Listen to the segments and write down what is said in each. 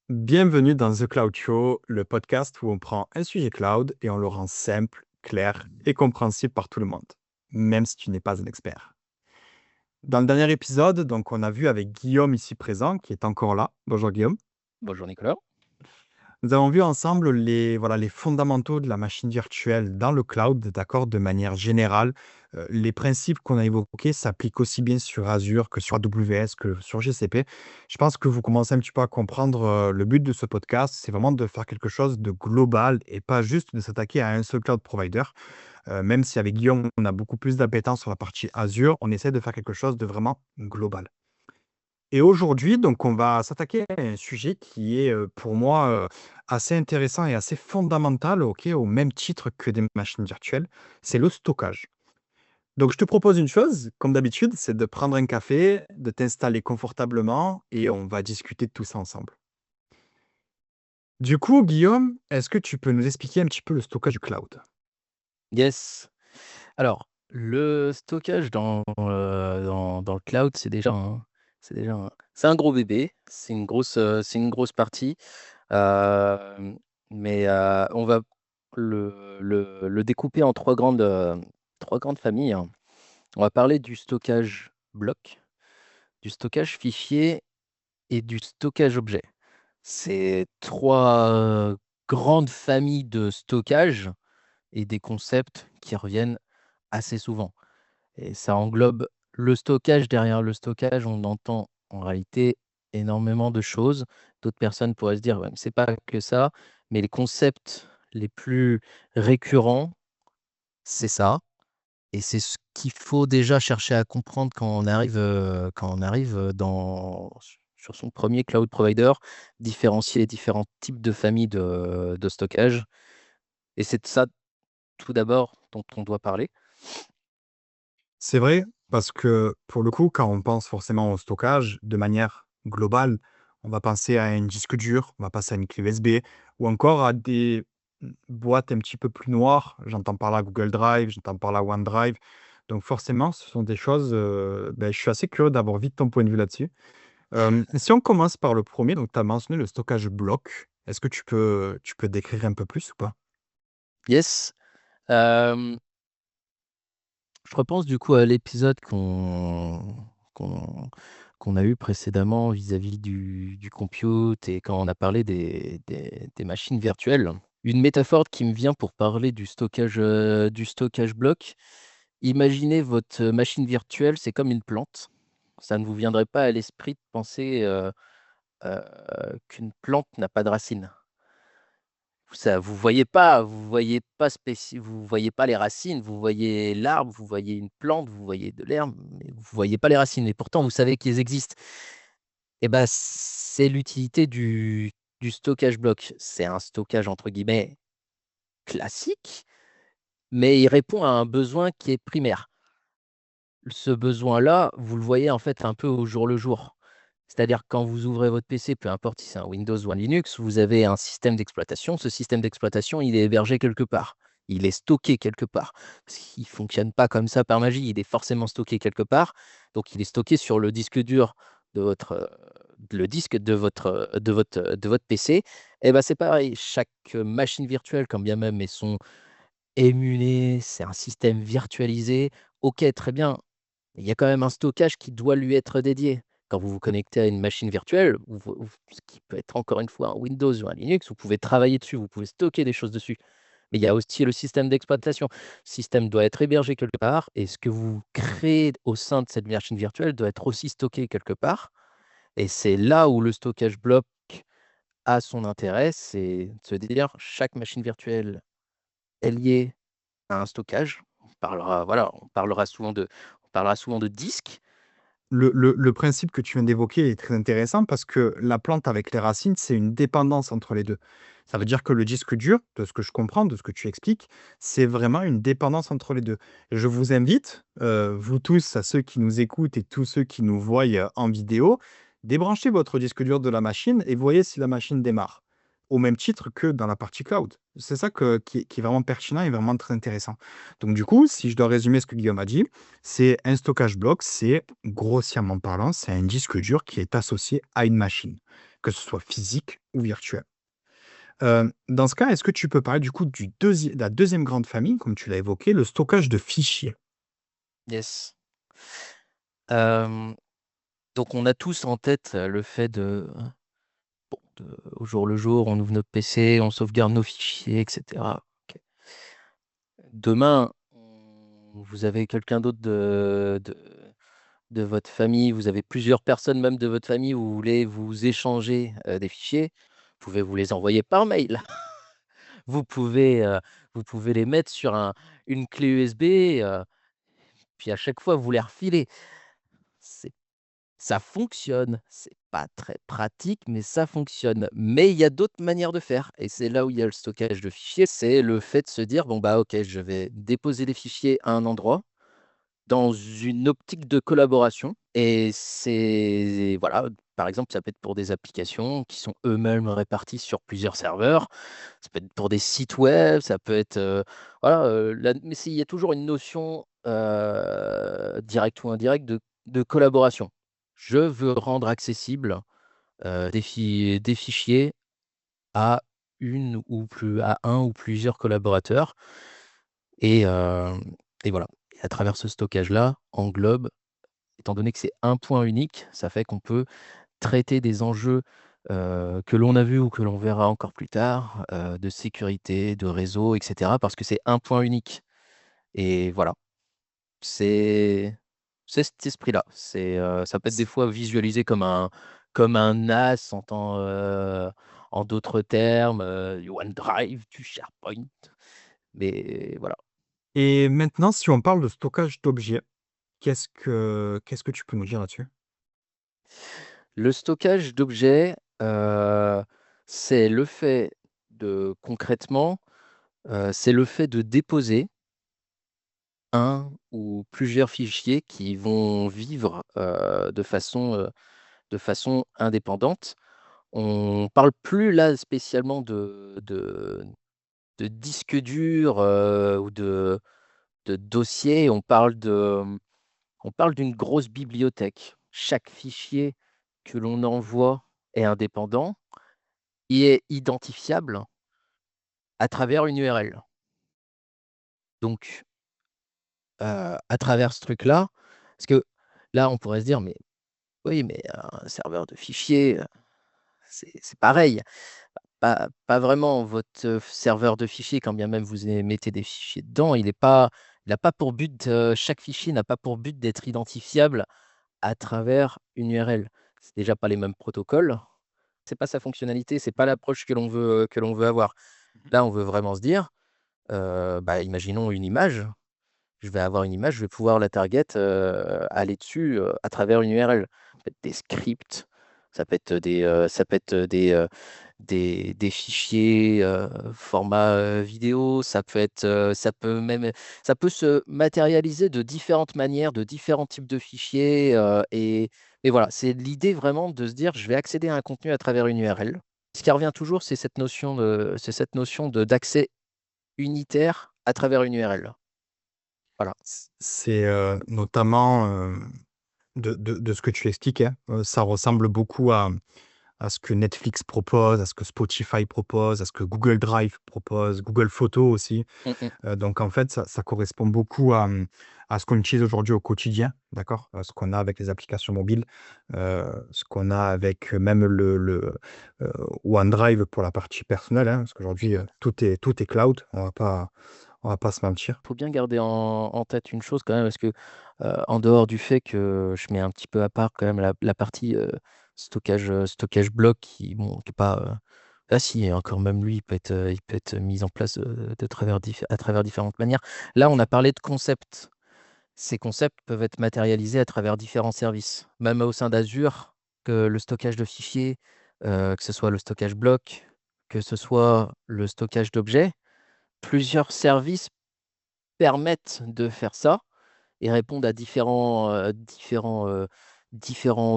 Bienvenue dans The Cloud Show, le podcast où on prend un sujet cloud et on le rend simple, clair et compréhensible par tout le monde, même si tu n'es pas un expert. Dans le dernier épisode, donc, on a vu avec Guillaume ici présent, qui est encore là. Bonjour Guillaume. Bonjour Nicolas. Nous avons vu ensemble les fondamentaux de la machine virtuelle dans le cloud, d'accord, de manière générale. Les principes qu'on a évoqués s'appliquent aussi bien sur Azure que sur AWS, que sur GCP. Je pense que vous commencez un petit peu à comprendre le but de ce podcast, c'est vraiment de faire quelque chose de global et pas juste de s'attaquer à un seul cloud provider. Même si avec Guillaume, on a beaucoup plus d'appétence sur la partie Azure, on essaie de faire quelque chose de vraiment global. Et aujourd'hui, donc, on va s'attaquer à un sujet qui est, pour moi, assez intéressant et assez fondamental, OK, au même titre que des machines virtuelles, c'est le stockage. Donc je te propose une chose, comme d'habitude, c'est de prendre un café, de t'installer confortablement et on va discuter de tout ça ensemble. Du coup, Guillaume, est-ce que tu peux nous expliquer un petit peu le stockage du cloud? Yes. Alors, le stockage dans le cloud, c'est un gros bébé, c'est une grosse partie, hem, mais on va le découper en 3 grandes familles, hein. On va parler du stockage bloc, du stockage fichier et du stockage objet. C'est 3 grandes familles de stockage et des concepts qui reviennent assez souvent. Et ça englobe le stockage. Derrière le stockage, on entend en réalité énormément de choses. D'autres personnes pourraient se dire: «Ouais, mais c'est pas que ça», mais les concepts les plus récurrents, c'est ça, et c'est ce qu'il faut déjà chercher à comprendre quand on arrive sur son premier cloud provider, différencier les différents types de familles de stockage, et c'est de ça, tout d'abord, dont on doit parler. C'est vrai, parce que pour le coup, quand on pense forcément au stockage, de manière globale, on va penser à un disque dur, on va penser à une clé USB ou encore à des boîtes un petit peu plus noires. J'entends par là Google Drive, j'entends par là OneDrive. Donc forcément, ce sont des choses, je suis assez curieux d'avoir vite ton point de vue là-dessus. Si on commence par le premier, donc tu as mentionné le stockage bloc. Est-ce que tu peux décrire un peu plus ou pas? Yes. Hem, je repense du coup à l'épisode qu'on qu'on a eu précédemment vis-à-vis du compute, et quand on a parlé des machines virtuelles. Une métaphore qui me vient pour parler du stockage bloc: imaginez votre machine virtuelle, c'est comme une plante. Ça ne vous viendrait pas à l'esprit de penser, heu, qu'une plante n'a pas de racines. Vous voyez pas les racines, vous voyez l'arbre, vous voyez une plante, vous voyez de l'herbe, mais vous voyez pas les racines, et pourtant vous savez qu'ils existent. Et ben, c'est l'utilité du stockage bloc. C'est un stockage entre guillemets «classique», mais il répond à un besoin qui est primaire. Ce besoin-là, vous le voyez en fait un peu au jour le jour. C'est-à-dire quand vous ouvrez votre PC, peu importe si c'est un Windows ou un Linux, vous avez un système d'exploitation. Ce système d'exploitation, il est hébergé quelque part. Il est stocké quelque part. Parce qu'il ne fonctionne pas comme ça par magie, il est forcément stocké quelque part. Donc il est stocké sur le disque dur de votre, le disque de votre PC. Et ben c'est pareil, chaque machine virtuelle, quand bien même elles sont émulées, c'est un système virtualisé. OK, très bien, il y a quand même un stockage qui doit lui être dédié. Quand vous vous connectez à une machine virtuelle, ce qui peut être encore une fois un Windows ou un Linux, vous pouvez travailler dessus, vous pouvez stocker des choses dessus. Mais il y a aussi le système d'exploitation. Le système doit être hébergé quelque part, et ce que vous créez au sein de cette machine virtuelle doit être aussi stocké quelque part. Et c'est là où le stockage bloc a son intérêt, c'est de se dire chaque machine virtuelle est liée à un stockage. On parlera souvent de disques. Le principe que tu viens d'évoquer est très intéressant parce que la plante avec les racines, c'est une dépendance entre les 2. Ça veut dire que le disque dur, de ce que je comprends, de ce que tu expliques, c'est vraiment une dépendance entre les 2. Je vous invite, vous tous, à ceux qui nous écoutent et tous ceux qui nous voient, en vidéo, débranchez votre disque dur de la machine et voyez si la machine démarre. Au même titre que dans la partie cloud. C'est ça qui est vraiment pertinent et vraiment très intéressant. Donc du coup, si je dois résumer ce que Guillaume a dit, c'est un stockage bloc, c'est grossièrement parlant, c'est un disque dur qui est associé à une machine. que ce soit physique ou virtuel. Dans ce cas, est-ce que tu peux parler du coup de la deuxième grande famille, comme tu l'as évoqué, le stockage de fichiers? Yes. Hem, donc on a tous en tête, le fait de bon, au jour le jour, on ouvre notre PC, on sauvegarde nos fichiers et cetera. OK. Demain, vous avez quelqu'un d'autre de votre famille, vous avez plusieurs personnes même de votre famille, vous voulez vous échanger, des fichiers, vous pouvez vous les envoyer par mail. Vous pouvez, heu, vous pouvez les mettre sur une clé USB, puis à chaque fois vous les refilez. C'est Ça fonctionne, c'est pas très pratique, mais ça fonctionne. Mais il y a d'autres manières de faire et c'est là où il y a le stockage de fichiers, c'est le fait de se dire: «Bon, bah, OK, je vais déposer les fichiers à un endroit, dans une optique de collaboration» et c'est voilà, par exemple, ça peut être pour des applications qui sont eux-mêmes réparties sur plusieurs serveurs, ça peut être pour des sites web, ça peut être, voilà, la mais il y a toujours une notion, directe ou indirecte de collaboration. Je veux rendre accessible, des fichiers à une ou plus à un ou plusieurs collaborateurs et voilà et à travers ce stockage-là, englobe étant donné que c'est un point unique, ça fait qu'on peut traiter des enjeux, que l'on a vus ou que l'on verra encore plus tard, de sécurité, de réseau et cetera, parce que c'est un point unique et voilà. C'est c'est cet esprit-là. Ça peut être des fois visualisé comme un NAS en d'autres termes, du OneDrive, du SharePoint, mais voilà. Et maintenant, si on parle de stockage d'objets, qu'est-ce que tu peux nous dire là-dessus? Le stockage d'objets, c'est le fait de concrètement, c'est le fait de déposer un ou plusieurs fichiers qui vont vivre, de façon indépendante. On parle plus là spécialement de disques durs, ou de dossiers, on parle d'une grosse bibliothèque. Chaque fichier que l'on envoie est indépendant et est identifiable à travers une URL. Donc, à travers ce truc-là parce que là, on pourrait se dire: «Mais oui, mais un serveur de fichiers, c'est pareil». Pas vraiment. Votre, serveur de fichiers, quand bien même vous mettez des fichiers dedans, il n'a pas pour but, chaque fichier n'a pas pour but d'être identifiable à travers une URL. C'est déjà pas les mêmes protocoles, c'est pas sa fonctionnalité, c'est pas l'approche que l'on veut avoir. Là, on veut vraiment se dire, bah, imaginons une image. Je vais avoir une image, je vais pouvoir la target, aller dessus, à travers une URL. Ça peut être des scripts, ça peut être, des fichiers, format, vidéo, ça peut se matérialiser de différentes manières, de différents types de fichiers, et voilà. C'est l'idée vraiment de se dire: «Je vais accéder à un contenu à travers une URL». Ce qui revient toujours, c'est cette notion de d'accès unitaire à travers une URL. Voilà. C'est, notamment, de ce que tu expliquais, ça ressemble beaucoup à ce que Netflix propose, à ce que Spotify propose, à ce que Google Drive propose, Google Photos aussi. Mmh mh. Donc en fait, ça correspond beaucoup à ce qu'on utilise aujourd'hui au quotidien, d'accord? Ce qu'on a avec les applications mobiles, ce qu'on a avec même heu, OneDrive pour la partie personnelle, hein, parce qu'aujourd'hui, tout est cloud, on va pas se mentir. Faut bien garder en tête une chose quand même parce que, en dehors du fait que je mets un petit peu à part quand même la partie, stockage bloc qui bon, qui est pas, ah si, encore même lui, il peut être mis en place, à travers différentes manières. Là, on a parlé de concepts. Ces concepts peuvent être matérialisés à travers différents services. Même au sein d'Azure, que le stockage de fichiers, que ce soit le stockage bloc, que ce soit le stockage d'objets, plusieurs services permettent de faire ça et répondent à différents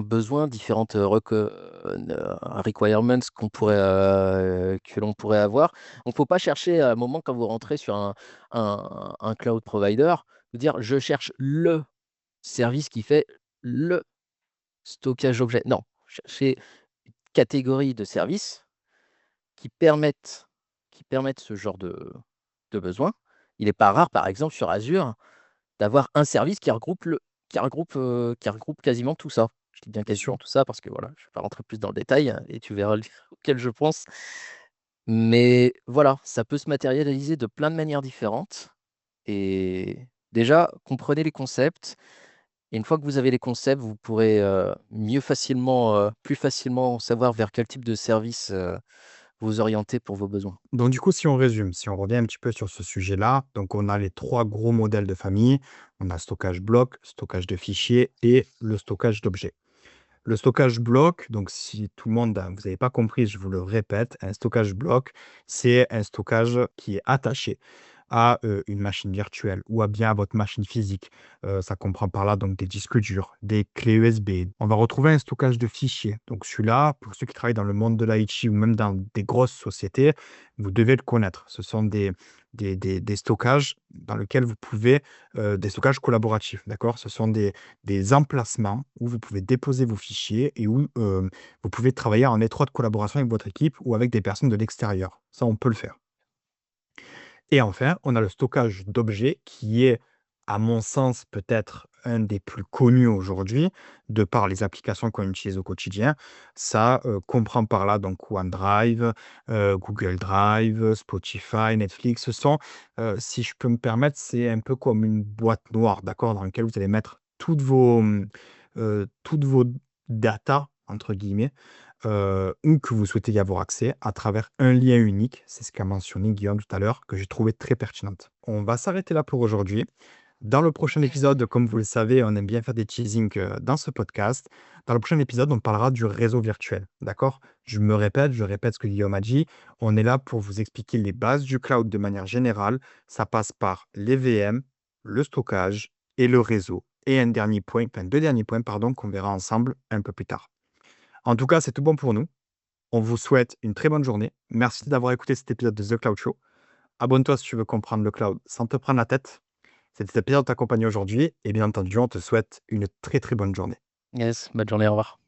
besoins, différentes, requirements que l'on pourrait avoir. Donc faut pas chercher à un moment quand vous rentrez sur un cloud provider, de dire: «Je cherche le service qui fait le stockage objet». Non, cherchez catégories de services qui permettent ce genre de besoin. Il n'est pas rare, par exemple, sur Azure, d'avoir un service qui regroupe quasiment tout ça. Je dis bien Bien quasiment sûr. tout ça parce que voilà, je vais pas rentrer plus dans le détail et tu verras le auquel je pense. Mais voilà, ça peut se matérialiser de plein de manières différentes et déjà, comprenez les concepts et une fois que vous avez les concepts, vous pourrez, plus facilement savoir vers quel type de service, vous orienter pour vos besoins. Donc du coup, si on résume, si on revient un petit peu sur ce sujet-là, donc on a les 3 gros modèles de famille. On a stockage bloc, stockage de fichiers et le stockage d'objets. Le stockage bloc, donc si tout le monde vous n'avez pas compris, je vous le répète, un stockage bloc, c'est un stockage qui est attaché à, une machine virtuelle ou à bien à votre machine physique. Ça comprend par là donc des disques durs, des clés USB. On va retrouver un stockage de fichiers. Donc celui-là, pour ceux qui travaillent dans le monde de l'IT ou même dans des grosses sociétés, vous devez le connaître. Ce sont des stockages dans lesquels vous pouvez, des stockages collaboratifs, d'accord? Ce sont des emplacements où vous pouvez déposer vos fichiers et où, vous pouvez travailler en étroite collaboration avec votre équipe ou avec des personnes de l'extérieur. Ça, on peut le faire. Et enfin, on a le stockage d'objets qui est, à mon sens, peut-être un des plus connus aujourd'hui, de par les applications qu'on utilise au quotidien. Ça, comprend par là donc OneDrive, Google Drive, Spotify, Netflix. Ce sont, si je peux me permettre, c'est un peu comme une boîte noire, d'accord? Dans laquelle vous allez mettre toutes vos «data» entre guillemets, ou que vous souhaitez y avoir accès à travers un lien unique. C'est ce qu'a mentionné Guillaume tout à l'heure, que j'ai trouvé très pertinente. On va s'arrêter là pour aujourd'hui. Dans le prochain épisode, comme vous le savez, on aime bien faire des teasings dans ce podcast. Dans le prochain épisode, on parlera du réseau virtuel. D'accord? Je répète ce que Guillaume a dit. On est là pour vous expliquer les bases du cloud de manière générale. Ça passe par les VM, le stockage et le réseau. Et un dernier point, enfin deux derniers points, pardon, qu'on verra ensemble un peu plus tard. En tout cas, c'est tout bon pour nous. On vous souhaite une très bonne journée. Merci d'avoir écouté cet épisode de The Cloud Show. Abonne-toi si tu veux comprendre le cloud sans te prendre la tête. C'était plaisir de t'accompagner aujourd'hui et bien entendu, on te souhaite une très très bonne journée. Yes, bonne journée, au revoir.